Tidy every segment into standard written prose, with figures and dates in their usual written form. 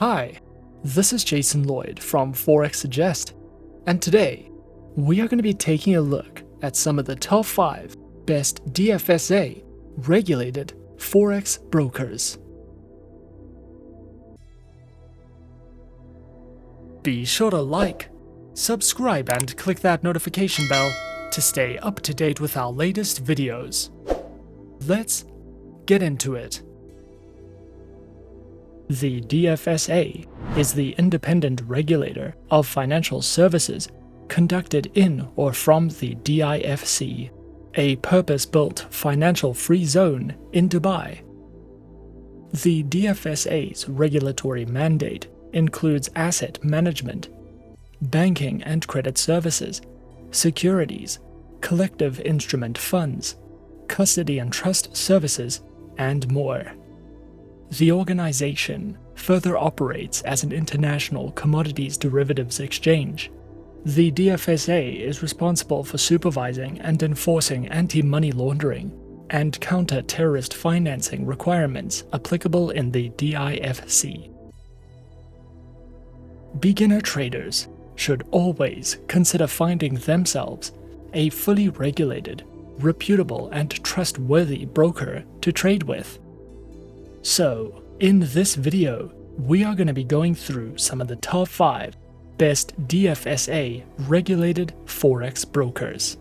Hi, this is Jason Lloyd from Forexsuggest, and today we are going to be taking a look at some of the top 5 best DFSA regulated Forex brokers. Be sure to like, subscribe and click that notification bell to stay up to date with our latest videos. Let's get into it. The DFSA is the independent regulator of financial services conducted in or from the DIFC, a purpose-built financial free zone in Dubai. The DFSA's regulatory mandate includes asset management, banking and credit services, securities, collective instrument funds, custody and trust services, and more. The organization further operates as an international commodities derivatives exchange. The DFSA is responsible for supervising and enforcing anti-money laundering and counter-terrorist financing requirements applicable in the DIFC. Beginner traders should always consider finding themselves a fully regulated, reputable, and trustworthy broker to trade with. So, in this video, we are going to be going through some of the top 5 best DFSA regulated Forex brokers.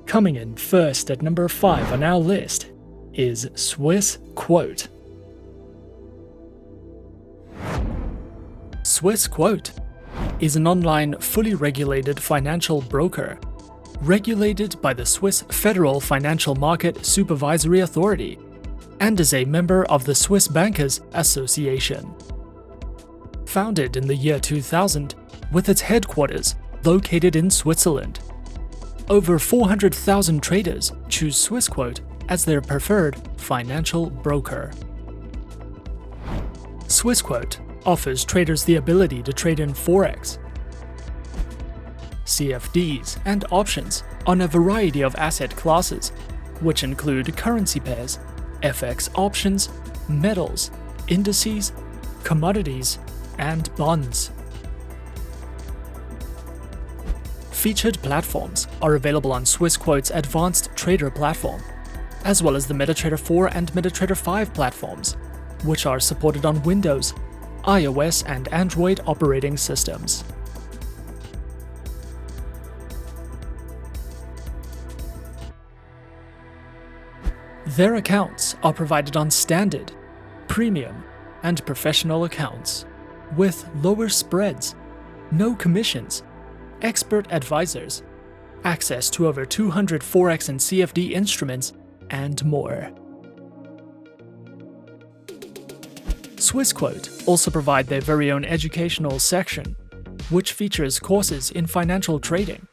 Coming in first at number 5 on our list is Swissquote. Swissquote is an online fully regulated financial broker regulated by the Swiss Federal Financial Market Supervisory Authority, and is a member of the Swiss Bankers Association. Founded in the year 2000, with its headquarters located in Switzerland, over 400,000 traders choose Swissquote as their preferred financial broker. Swissquote offers traders the ability to trade in Forex, CFDs and options on a variety of asset classes, which include currency pairs, FX options, metals, indices, commodities, and bonds. Featured platforms are available on Swissquote's Advanced Trader platform, as well as the MetaTrader 4 and MetaTrader 5 platforms, which are supported on Windows, iOS, and Android operating systems. Their accounts are provided on standard, premium, and professional accounts, with lower spreads, no commissions, expert advisors, access to over 200 Forex and CFD instruments, and more. Swissquote also provide their very own educational section, which features courses in financial trading,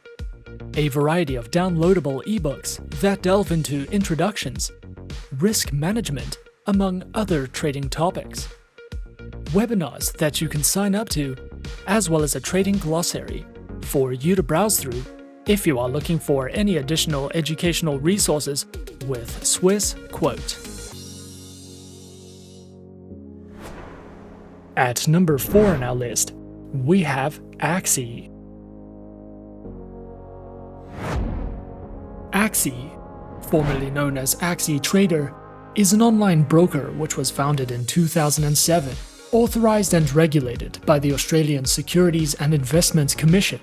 a variety of downloadable ebooks that delve into introductions, risk management, among other trading topics, webinars that you can sign up to, as well as a trading glossary for you to browse through if you are looking for any additional educational resources with Swissquote. At number 4 on our list, we have Axie. Axie, formerly known as Axie Trader, is an online broker which was founded in 2007, authorized and regulated by the Australian Securities and Investments Commission,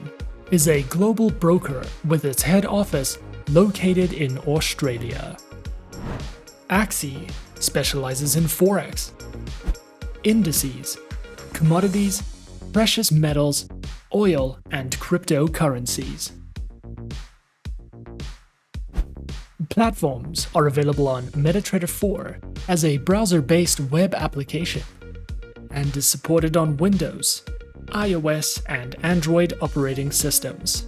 is a global broker with its head office located in Australia. Axie specializes in Forex, indices, commodities, precious metals, oil, and cryptocurrencies. Platforms are available on MetaTrader 4 as a browser-based web application and is supported on Windows, iOS, and Android operating systems.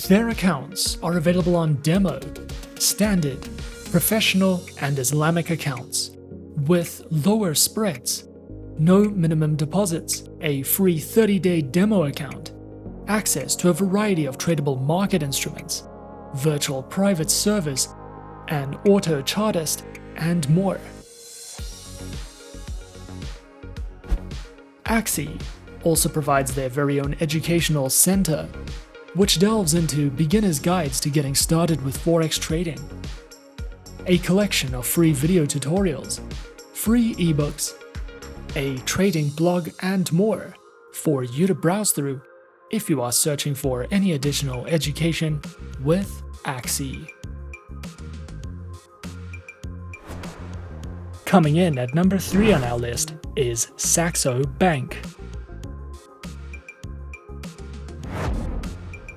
Their accounts are available on demo, standard, professional, and Islamic accounts, with lower spreads, no minimum deposits, a free 30-day demo account, access to a variety of tradable market instruments, virtual private servers, an auto chartist, and more. Axie also provides their very own educational center, which delves into beginner's guides to getting started with Forex trading, a collection of free video tutorials, free ebooks, a trading blog, and more for you to browse through if you are searching for any additional education with Axie. Coming in at number 3 on our list is Saxo Bank.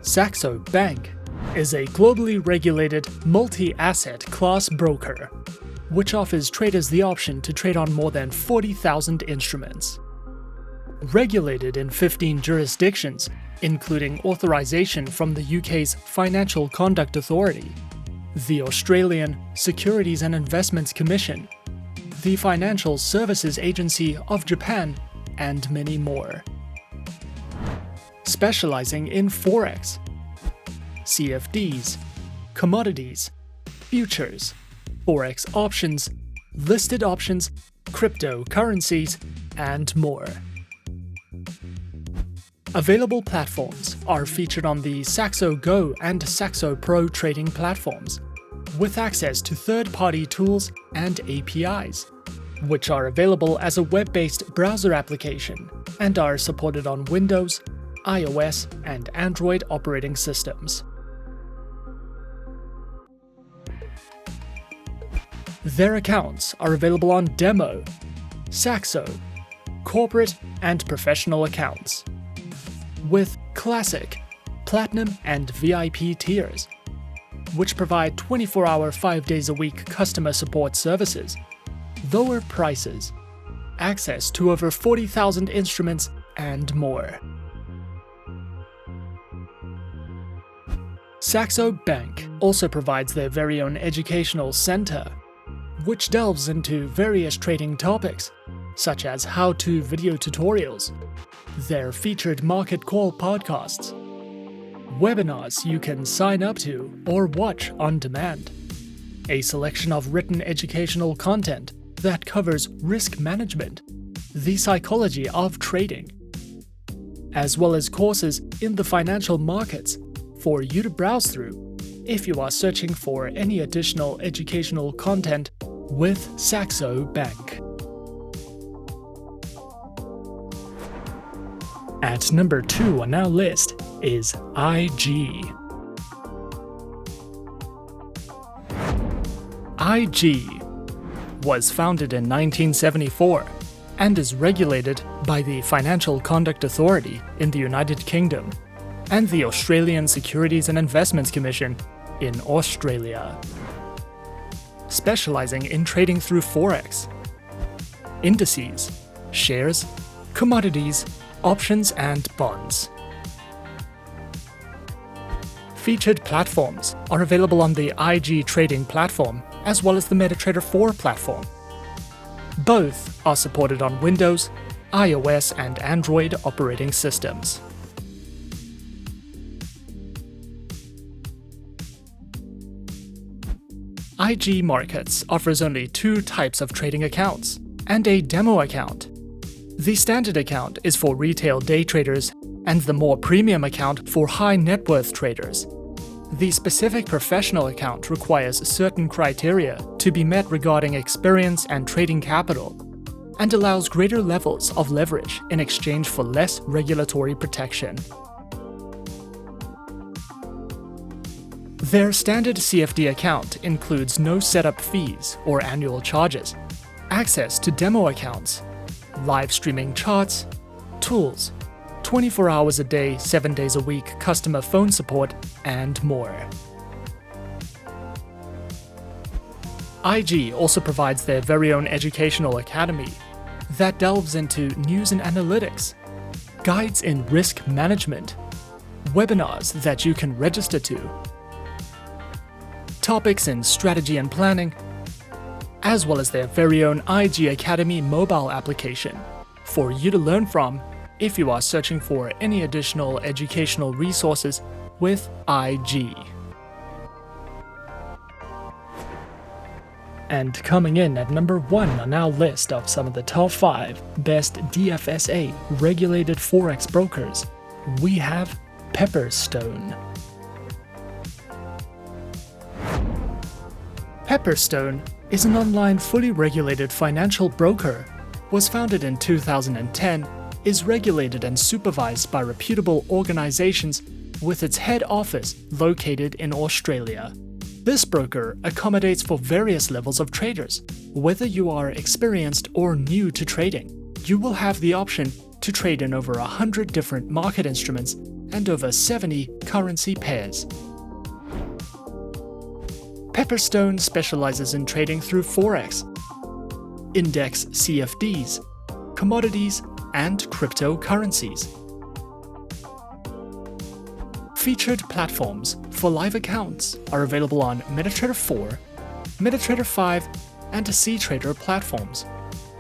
Saxo Bank is a globally regulated multi-asset class broker, which offers traders the option to trade on more than 40,000 instruments. Regulated in 15 jurisdictions, including authorization from the UK's Financial Conduct Authority, the Australian Securities and Investments Commission, the Financial Services Agency of Japan, and many more. Specializing in Forex, CFDs, commodities, futures, Forex options, listed options, cryptocurrencies, and more. Available platforms are featured on the Saxo Go and Saxo Pro trading platforms, with access to third-party tools and APIs, which are available as a web-based browser application and are supported on Windows, iOS, and Android operating systems. Their accounts are available on Demo, Saxo, Corporate, and Professional accounts, with Classic, Platinum, and VIP tiers, which provide 24-hour 5 days a week customer support services, lower prices, access to over 40,000 instruments, and more. Saxo Bank also provides their very own educational center, which delves into various trading topics, such as how-to video tutorials, their featured market call podcasts, webinars you can sign up to or watch on demand, a selection of written educational content that covers risk management, the psychology of trading, as well as courses in the financial markets for you to browse through if you are searching for any additional educational content with Saxo Bank. At number 2 on our list is IG. IG was founded in 1974 and is regulated by the Financial Conduct Authority in the United Kingdom and the Australian Securities and Investments Commission in Australia. Specializing in trading through Forex, indices, shares, commodities, options, and bonds. Featured platforms are available on the IG trading platform as well as the MetaTrader 4 platform. Both are supported on Windows, iOS, and Android operating systems. IG Markets offers only 2 types of trading accounts and a demo account. The standard account is for retail day traders and the more premium account for high net worth traders. The specific professional account requires certain criteria to be met regarding experience and trading capital, and allows greater levels of leverage in exchange for less regulatory protection. Their standard CFD account includes no setup fees or annual charges, access to demo accounts, live streaming charts, tools, 24 hours a day, 7 days a week customer phone support, and more. IG also provides their very own educational academy that delves into news and analytics, guides in risk management, webinars that you can register to, topics in strategy and planning, as well as their very own IG Academy mobile application for you to learn from if you are searching for any additional educational resources with IG. And coming in at number 1 on our list of some of the top 5 best DFSA regulated forex brokers, we have Pepperstone. Pepperstone is an online fully regulated financial broker, was founded in 2010, is regulated and supervised by reputable organizations with its head office located in Australia. This broker accommodates for various levels of traders. Whether you are experienced or new to trading, you will have the option to trade in over 100 different market instruments and over 70 currency pairs. Pepperstone specializes in trading through Forex, Index CFDs, commodities, and cryptocurrencies. Featured platforms for live accounts are available on MetaTrader 4, MetaTrader 5, and CTrader platforms,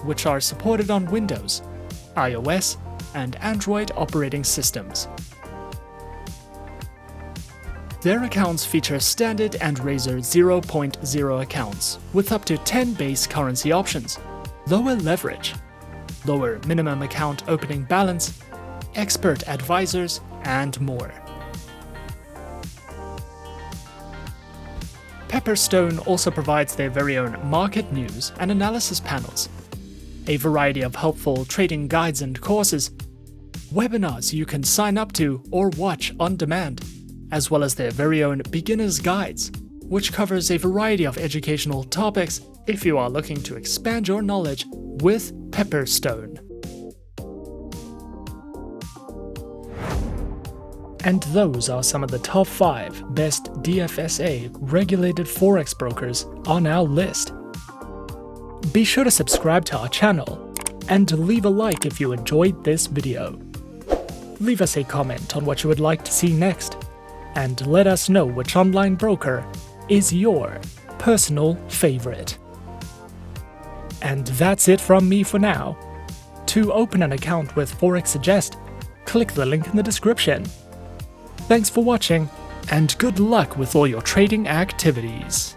which are supported on Windows, iOS, and Android operating systems. Their accounts feature standard and Razor 0.0 accounts with up to 10 base currency options, lower leverage, lower minimum account opening balance, expert advisors, and more. Pepperstone also provides their very own market news and analysis panels, a variety of helpful trading guides and courses, webinars you can sign up to or watch on demand, as well as their very own beginner's guides, which covers a variety of educational topics if you are looking to expand your knowledge with Pepperstone. And those are some of the top 5 best DFSA regulated forex brokers on our list. Be sure to subscribe to our channel and leave a like if you enjoyed this video. Leave us a comment on what you would like to see next, and let us know which online broker is your personal favorite. And that's it from me for now. To open an account with Forexsuggest, click the link in the description. Thanks for watching, and good luck with all your trading activities.